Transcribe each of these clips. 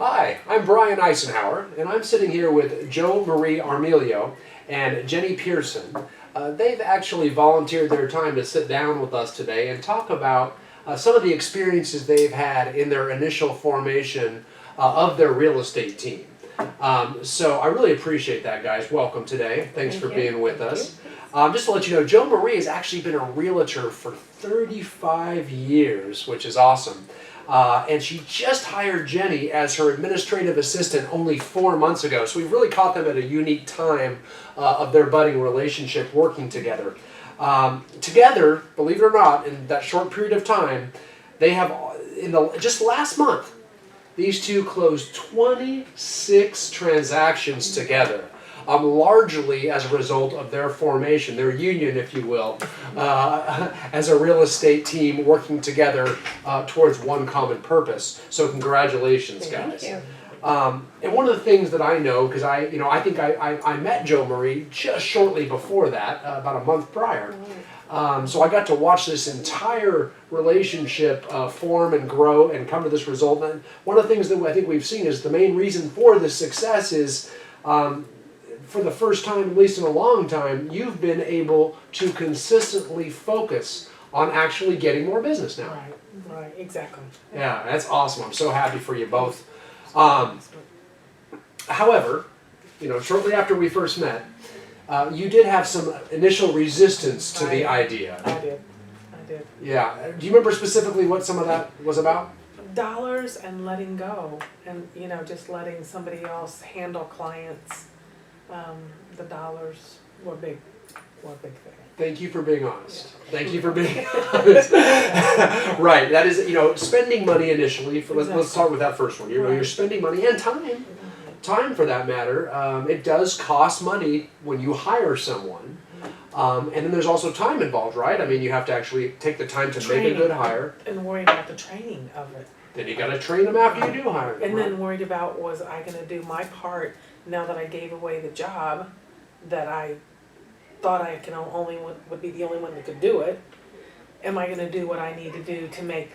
Hi, I'm Brian Icenhower, and I'm sitting here with Joe Marie Armelio and Jenny Pearson. They've actually volunteered their time to sit down with us today and talk about some of the experiences they've had in their initial formation of their real estate team. So I really appreciate that, guys. Welcome today. Thanks for being with us. Just to let you know, Joe Marie has actually been a realtor for 35 years, which is awesome. And she just hired Jenny as her administrative assistant only 4 months ago. So we've really caught them at a unique time of their budding relationship working together. Together, believe it or not, in that short period of time, they have, just last month, these two closed 26 transactions together. Largely as a result of their formation, their union, if you will, as a real estate team working together towards one common purpose. So congratulations, guys. Thank you. And one of the things that I know, because I think I met Joe Marie just shortly before that, about a month prior. So I got to watch this entire relationship form and grow and come to this result. And one of the things that I think we've seen is the main reason for this success is for the first time, at least in a long time, you've been able to consistently focus on actually getting more business now. Right, exactly. Yeah, that's awesome. I'm so happy for you both. However, shortly after we first met, you did have some initial resistance to the idea. I did. Yeah. Do you remember specifically what some of that was about? Dollars and letting go, and just letting somebody else handle clients. The dollars were big thing. Thank you for being honest. Thank you for being honest. Right. That is, spending money initially. Let's start with that first one. You're spending money and time. Time, for that matter. It does cost money when you hire someone. And then there's also time involved, right? I mean, you have to actually take the time to make a good hire. And worry about the training of it. Then you got to train them after you do hire them. And then worried about, was I going to do my part now that I gave away the job that I thought I would be the only one that could do it? Am I going to do what I need to do to make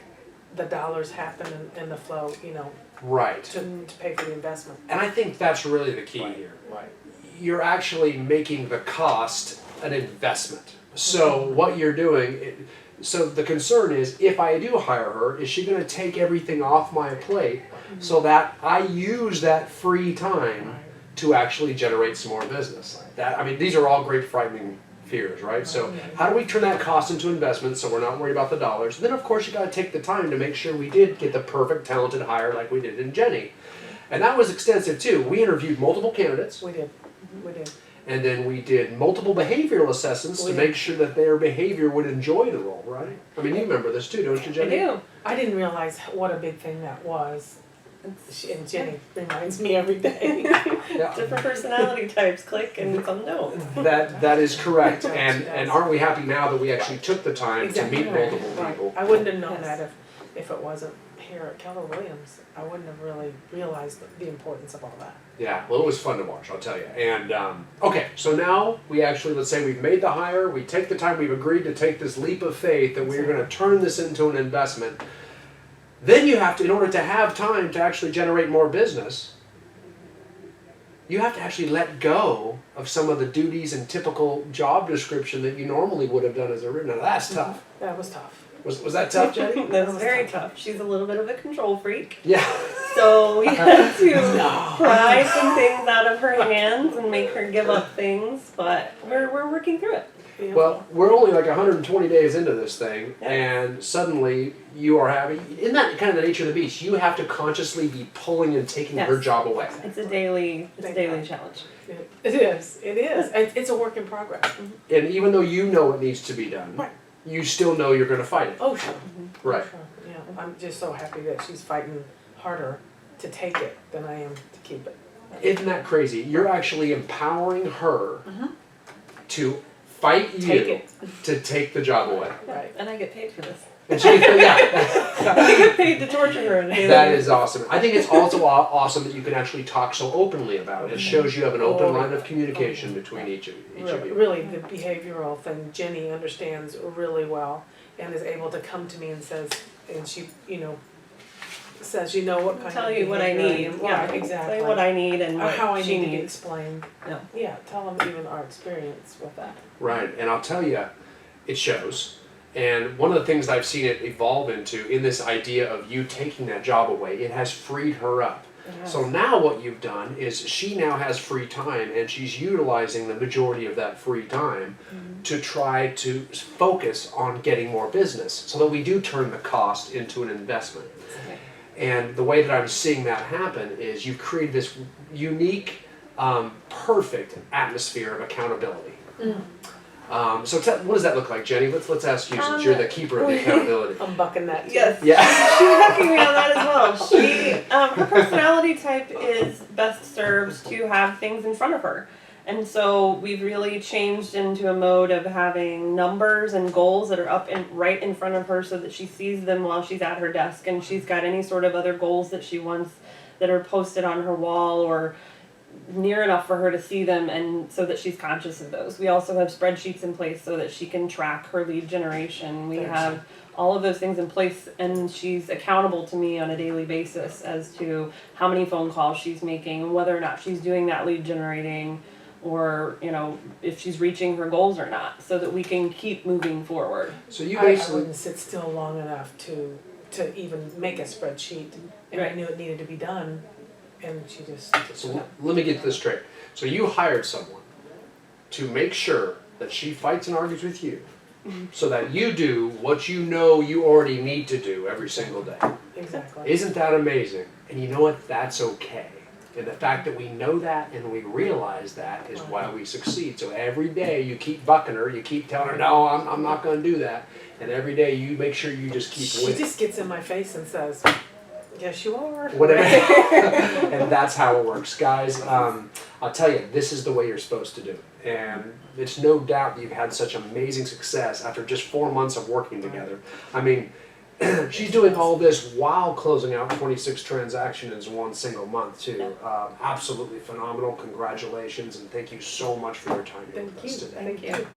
the dollars happen and the flow, right, to pay for the investment? And I think that's really the key here. Right. You're actually making the cost an investment. So what you're doing, so the concern is, if I do hire her, is she going to take everything off my plate so that I use that free time to actually generate some more business? These are all great frightening fears, right? So how do we turn that cost into investment so we're not worried about the dollars? Then of course you got to take the time to make sure we did get the perfect talented hire like we did in Jenny. And that was extensive too. We interviewed multiple candidates. We did. And then we did multiple behavioral assessments to make sure that their behavior would enjoy the role, right? I mean, you remember this too, don't you, Jenny? I do. I didn't realize what a big thing that was. And Jenny reminds me every day. Yeah. Different personality types click and some don't. That is correct. And aren't we happy now that we actually took the time to meet multiple people? I wouldn't have known that if it wasn't here at Keller Williams. I wouldn't have really realized the importance of all that. Yeah, well, it was fun to watch, I'll tell you. And, okay, so now we actually, let's say we've made the hire, we take the time, we've agreed to take this leap of faith that we're going to turn this into an investment. Then you have to, in order to have time to actually generate more business, you have to actually let go of some of the duties and typical job description that you normally would have done as a written. Now that's tough. That was tough. Was that tough, Jenny? That was very tough. She's a little bit of a control freak. Yeah. So we had to pry some things out of her hands and make her give up things, but we're working through it. Yeah. Well, we're only like 120 days into this thing, and suddenly you are having, isn't that kind of the nature of the beast? You have to consciously be pulling and taking her job away. It's a daily challenge. It is. It's a work in progress. And even though you know it needs to be done, you still know you're going to fight it. Oh, sure. Right. Sure. Yeah. I'm just so happy that she's fighting harder to take it than I am to keep it. Isn't that crazy? You're actually empowering her to fight you to take the job away. Right. And I get paid for this. And she, yeah. I get paid to torture her. That is awesome. I think it's also awesome that you can actually talk so openly about it. It shows you have an open line of communication between each of you. Really, the behavioral thing, Jenny understands really well and is able to come to me and says, and she, says, you know what kind Tell of you what I behavior need. Right, Yeah, exactly. Say what I need and Or what how I she need to be needs. explained. Yeah. Yeah, tell them even our experience with that. Right, and I'll tell you, it shows. And one of the things I've seen it evolve into in this idea of you taking that job away, it has freed her up. Yes. So now what you've done is she now has free time and she's utilizing the majority of that free time to try to focus on getting more business so that we do turn the cost into an investment. And the way that I'm seeing that happen is you've created this unique, perfect atmosphere of accountability. So what does that look like, Jenny? Let's ask you, since you're the keeper of the accountability. I'm bucking that too. Yes. Yeah. She's backing me on that as well. She, her personality type is best served to have things in front of her. And so we've really changed into a mode of having numbers and goals that are up and right in front of her so that she sees them while she's at her desk, and she's got any sort of other goals that she wants that are posted on her wall or near enough for her to see them, and so that she's conscious of those. We also have spreadsheets in place so that she can track her lead generation. We have all of those things in place, and she's accountable to me on a daily basis as to how many phone calls she's making and whether or not she's doing that lead generating, or if she's reaching her goals or not, so that we can keep moving forward. So you I basically wouldn't sit still long enough to even make a spreadsheet, and I Right. knew it needed to be done, and she just. So let me get this straight. So you hired someone to make sure that she fights and argues with you so that you do what you know you already need to do every single day. Exactly. Isn't that amazing? And you know what? That's okay. And the fact that we know that and we realize that is why we succeed. So every day you keep bucking her, you keep telling her, no, I'm not going to do that. And every day you make sure you just keep She winning. just gets in my face and says, yes, you are. Whatever. And that's how it works, guys. I'll tell you, this is the way you're supposed to do it. And it's no doubt that you've had such amazing success after just 4 months of working together. I mean, she's doing all this while closing out 26 transactions in one single month, too. Absolutely phenomenal. Congratulations, and thank you so much for your time here with us today. Thank you.